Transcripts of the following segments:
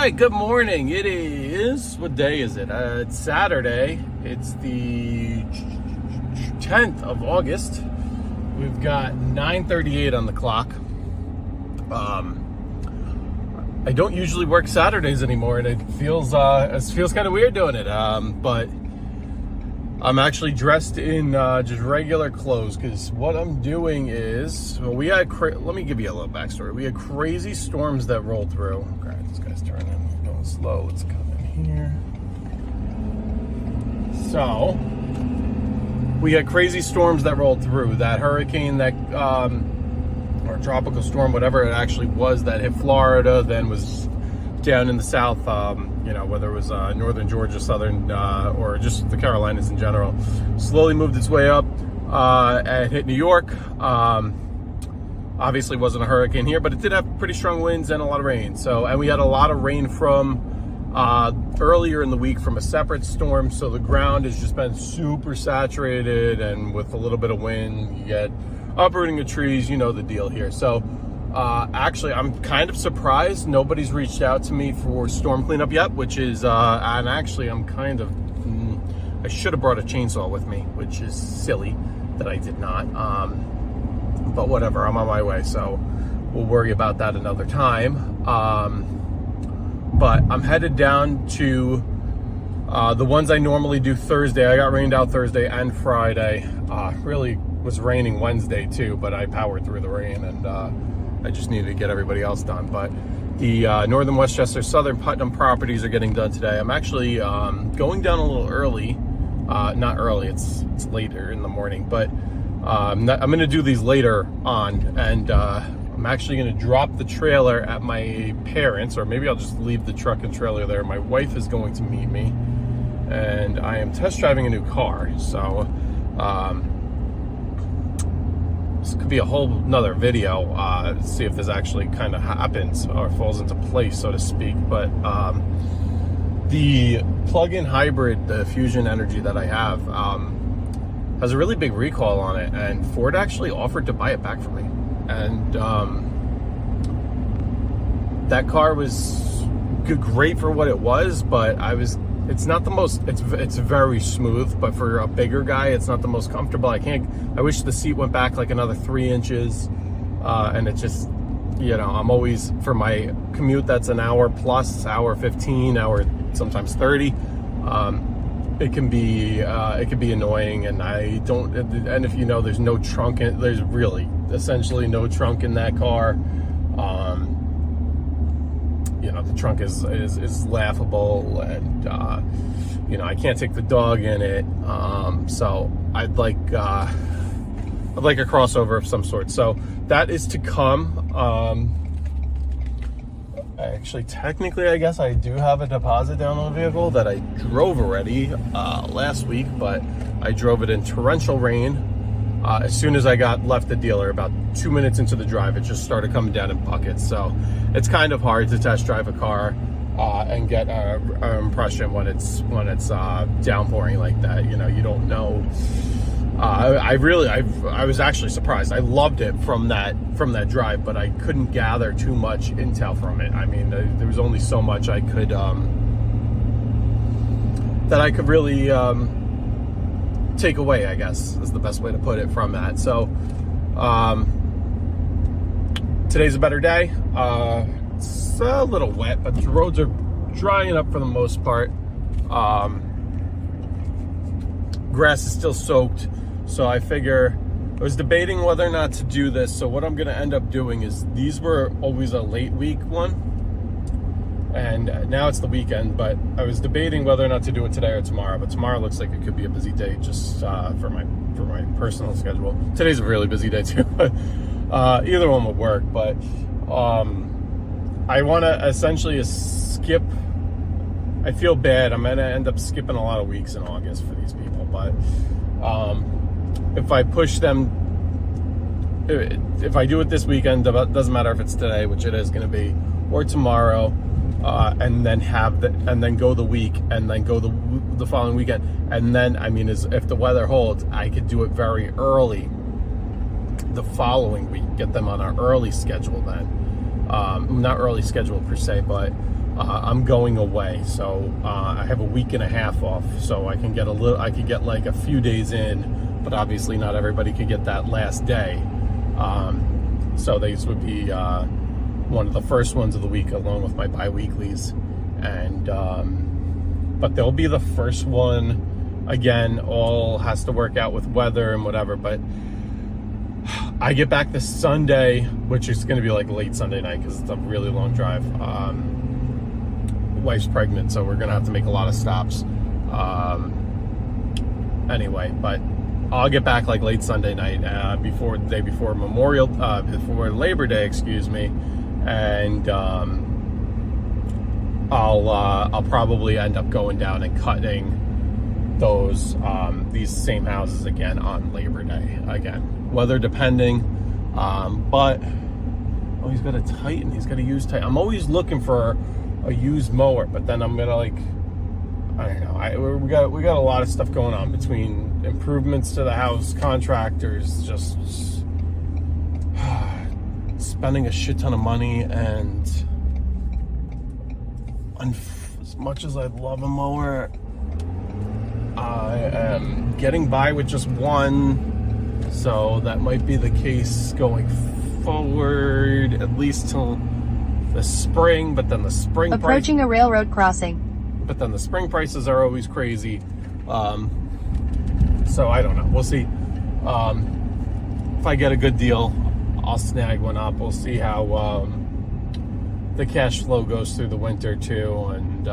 right, good morning. It is, what day is it? It's Saturday. It's the 10th of August. We've got 9:38 on the clock. I don't usually work Saturdays anymore, and it feels kind of weird doing it. But I'm actually dressed in just regular clothes because what I'm doing is, well, let me give you a little backstory. We had crazy storms that rolled through. Okay, this guy's turning, going slow. Let's come in here. So we had crazy storms that rolled through. That hurricane that, or tropical storm, whatever it actually was, that hit Florida, then was down in the south, whether it was northern Georgia, southern, or just the Carolinas in general, slowly moved its way up and hit New York. Obviously wasn't a hurricane here, but it did have pretty strong winds and a lot of rain. And we had a lot of rain from earlier in the week from a separate storm. So the ground has just been super saturated, and with a little bit of wind, you get uprooting of trees, you know the deal here. So actually, I'm kind of surprised nobody's reached out to me for storm cleanup yet, which is, and actually I'm kind of, I should have brought a chainsaw with me, which is silly that I did not, but whatever, I'm on my way, so we'll worry about that another time. But I'm headed down to the ones I normally do Thursday. I got rained out Thursday and Friday. Really was raining Wednesday too, but I powered through the rain, and I just needed to get everybody else done. But the Northern Westchester, Southern Putnam properties are getting done today. I'm actually going down a little early. Not early, it's later in the morning, but I'm going to do these later on, and I'm actually going to drop the trailer at my parents', or maybe I'll just leave the truck and trailer there. My wife is going to meet me, and I am test driving a new car, so this could be a whole nother video, see if this actually kind of happens or falls into place, so to speak. But the plug-in hybrid, the Fusion Energy that I have, has a really big recall on it, and Ford actually offered to buy it back from me. And that car was great for what it was, but it's not the most, it's very smooth, but for a bigger guy, it's not the most comfortable. I wish the seat went back like another 3 inches, and it just, I'm always, for my commute, that's an hour plus, hour 15, hour, sometimes 30. It can be annoying, and and if there's no trunk there's really essentially no trunk in that car. The trunk is laughable, and I can't take the dog in it, so I'd like a crossover of some sort. So that is to come. Actually, technically, I guess I do have a deposit down on the vehicle that I drove already last week, but I drove it in torrential rain. As soon as I left the dealer, about 2 minutes into the drive, it just started coming down in buckets. So it's kind of hard to test drive a car and get an impression when it's downpouring like that. You don't know. I was actually surprised. I loved it from that drive, but I couldn't gather too much intel from it. I mean, there was only so much I could really take away, I guess, is the best way to put it from that. So today's a better day. It's a little wet, but the roads are drying up for the most part. Grass is still soaked, so I figure, I was debating whether or not to do this. So what I'm going to end up doing is, these were always a late week one, and now it's the weekend, but I was debating whether or not to do it today or tomorrow. But tomorrow looks like it could be a busy day, just for my personal schedule. Today's a really busy day too. Either one would work, but I want to essentially skip. I feel bad. I'm going to end up skipping a lot of weeks in August for these people, but if I push them, if I do it this weekend, it doesn't matter if it's today, which it is going to be, or tomorrow, and then go the week, and then go the following weekend, and then, if the weather holds, I could do it very early the following week, get them on our early schedule then. Not early schedule per se, but I'm going away, so I have a week and a half off, so I can get I could get like a few days in, but obviously not everybody could get that last day. So these would be one of the first ones of the week, along with my bi-weeklies, and but they'll be the first one. Again, all has to work out with weather and whatever, but I get back this Sunday, which is going to be like late Sunday night because it's a really long drive. Wife's pregnant, so we're going to have to make a lot of stops. Anyway, but I'll get back like late Sunday night, before the day before before Labor Day, excuse me, and I'll probably end up going down and cutting those these same houses again on Labor Day, again, weather depending. But oh, he's got a Titan, he's got a used Titan. I'm always looking for a used mower, but then I'm gonna, like, I don't know, we got a lot of stuff going on between improvements to the house, contractors, just spending a shit ton of money, and as much as I love a mower, I am getting by with just one, so that might be the case going forward, at least till the spring. But then the spring approaching a railroad crossing. But then the spring prices are always crazy. So I don't know. We'll see. If I get a good deal, I'll snag one up. We'll see how the cash flow goes through the winter too, and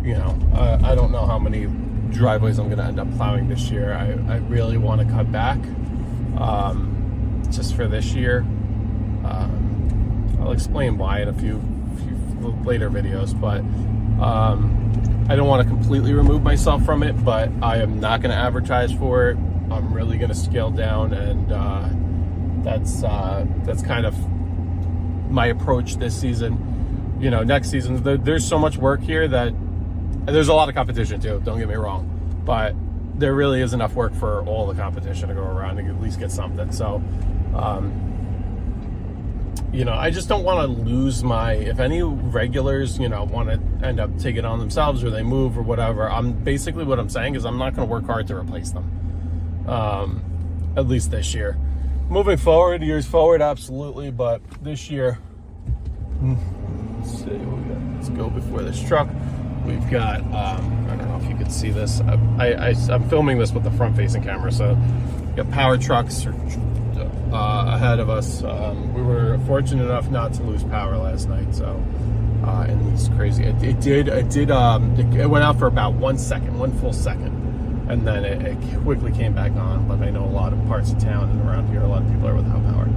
you know, I don't know how many driveways I'm going to end up plowing this year. I really want to cut back, just for this year. I'll explain why in a few later videos, but I don't want to completely remove myself from it, but I am not going to advertise for it. I'm really going to scale down, and that's kind of my approach this season. You know, next season, there's so much work here that there's a lot of competition too, don't get me wrong, but there really is enough work for all the competition to go around and at least get something. So you know, I just don't want to lose if any regulars, you know, want to end up taking it on themselves, or they move or whatever, basically what I'm saying is I'm not going to work hard to replace them, at least this year. Moving forward, years forward, absolutely, but this year, let's see what we got. Let's go before this truck. We've got, I don't know if you can see this. I'm filming this with the front-facing camera, so we got power trucks ahead of us. We were fortunate enough not to lose power last night, so and it's crazy. It went out for about 1 second, 1 full second, and then it quickly came back on. But I know a lot of parts of town and around here, a lot of people are without power.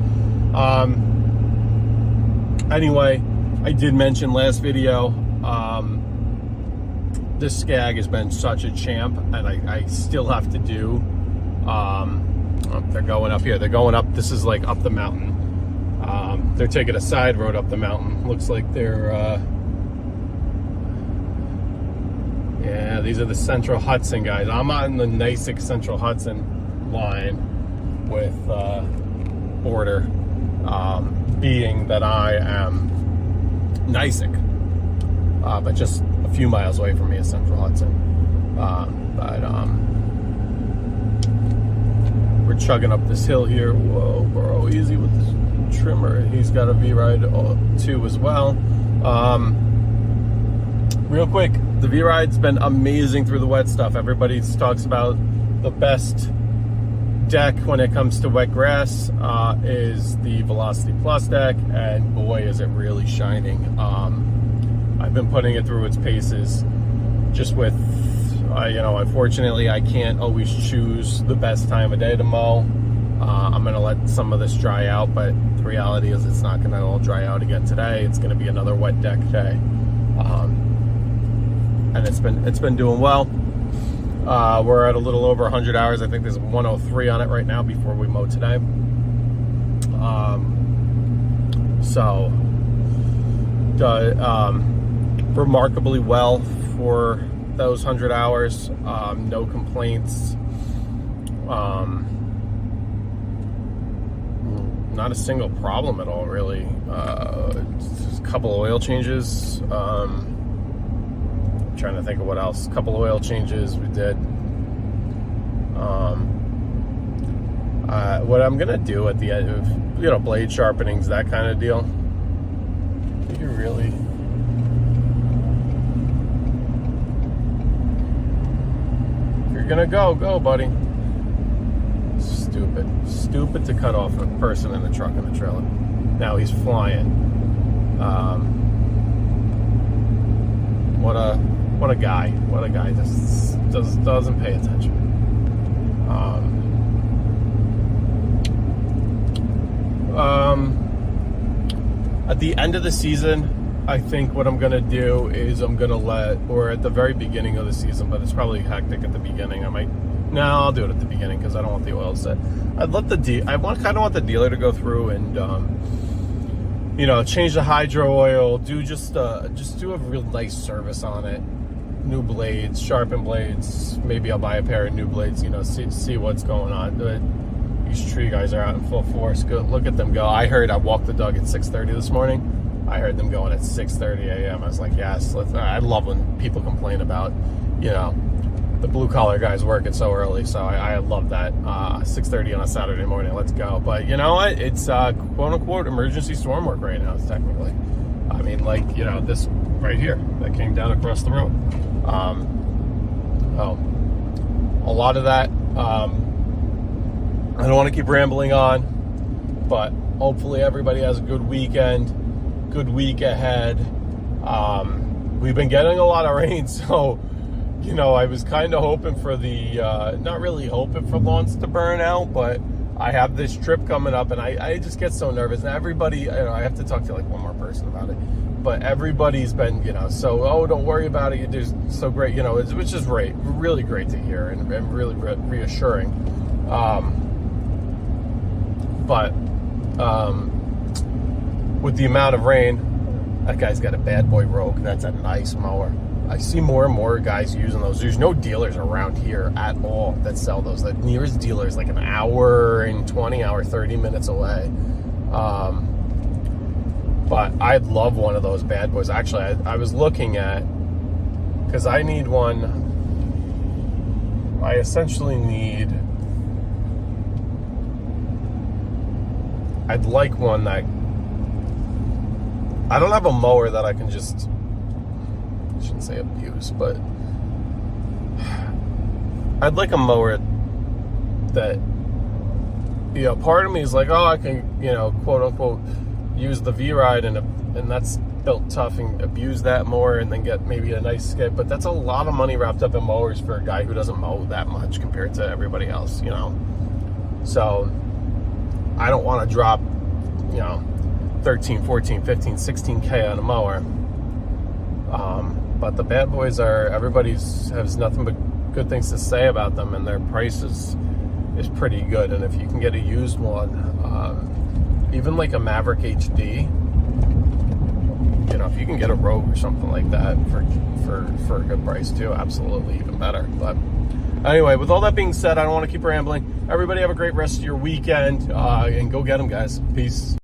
Anyway, I did mention last video, this Skag has been such a champ, and I still have to do, they're going up here. They're going up, this is like up the mountain. They're taking a side road up the mountain. Looks like they're, yeah, these are the Central Hudson guys. I'm on the NYSEG Central Hudson line with border, being that I am NYSEG, but just a few miles away from me is Central Hudson. We're chugging up this hill here. Whoa, bro, easy with this trimmer. He's got a V-Ride too as well. Real quick, the V-Ride's been amazing through the wet stuff. Everybody talks about the best deck when it comes to wet grass is the Velocity Plus deck, and boy, is it really shining. I've been putting it through its paces, just with, you know, unfortunately, I can't always choose the best time of day to mow. I'm going to let some of this dry out, but the reality is it's not going to all dry out again today. It's going to be another wet deck day. And it's been doing well. We're at a little over 100 hours. I think there's 103 on it right now before we mow today. So, remarkably well for those 100 hours. No complaints. not a single problem at all, really. Just a couple of oil changes. Trying to think of what else. A couple of oil changes we did. What I'm gonna do at the end of, blade sharpenings, that kind of deal. You really. If you're gonna go, buddy. Stupid to cut off a person in the truck and the trailer. Now he's flying. What a guy. Just doesn't pay attention. At the end of the season, I think what I'm gonna do is I'm gonna or at the very beginning of the season, but it's probably hectic at the beginning. I'll do it at the beginning because I don't want the oil set. I kind of want the dealer to go through and change the hydro oil, do a real nice service on it, new blades, sharpen blades. Maybe I'll buy a pair of new blades. See what's going on. These tree guys are out in full force. Go look at them go. I walked the dog at 6:30 this morning. I heard them going at 6:30 a.m. I was like, yes. I love when people complain about, the blue collar guys working so early. So I love that. 6:30 on a Saturday morning. Let's go. But you know what? It's quote unquote emergency storm work right now. It's technically. I mean, this right here that came down across the road. A lot of that. I don't want to keep rambling on, but hopefully everybody has a good weekend, good week ahead. We've been getting a lot of rain, so, I was kind of hoping for not really hoping for lawns to burn out, but I have this trip coming up, and I just get so nervous. And everybody, I have to talk to one more person about it, but everybody's been, don't worry about it. You're just so great, which is great, really great to hear and really reassuring. But with the amount of rain, that guy's got a bad boy Rogue. That's a nice mower. I see more and more guys using those. There's no dealers around here at all that sell those. The nearest dealer is like an hour and 30 minutes away. But I'd love one of those bad boys. Actually, I was looking at, because I need one. I essentially need, I'd like one that, I don't have a mower that I can just, I shouldn't say abuse, but I'd like a mower that, part of me is like, I can, quote unquote, use the V-Ride and that's built tough and abuse that more and then get maybe a nice skip. But that's a lot of money wrapped up in mowers for a guy who doesn't mow that much compared to everybody else, So I don't want to drop, 13, 14, 15, 16K on a mower. But the bad boys everybody has nothing but good things to say about them, and their price is pretty good. And if you can get a used one, even like a Maverick HD, if you can get a Rogue or something like that for a good price too, absolutely, even better. But anyway, with all that being said, I don't want to keep rambling. Everybody have a great rest of your weekend, and go get them, guys. Peace.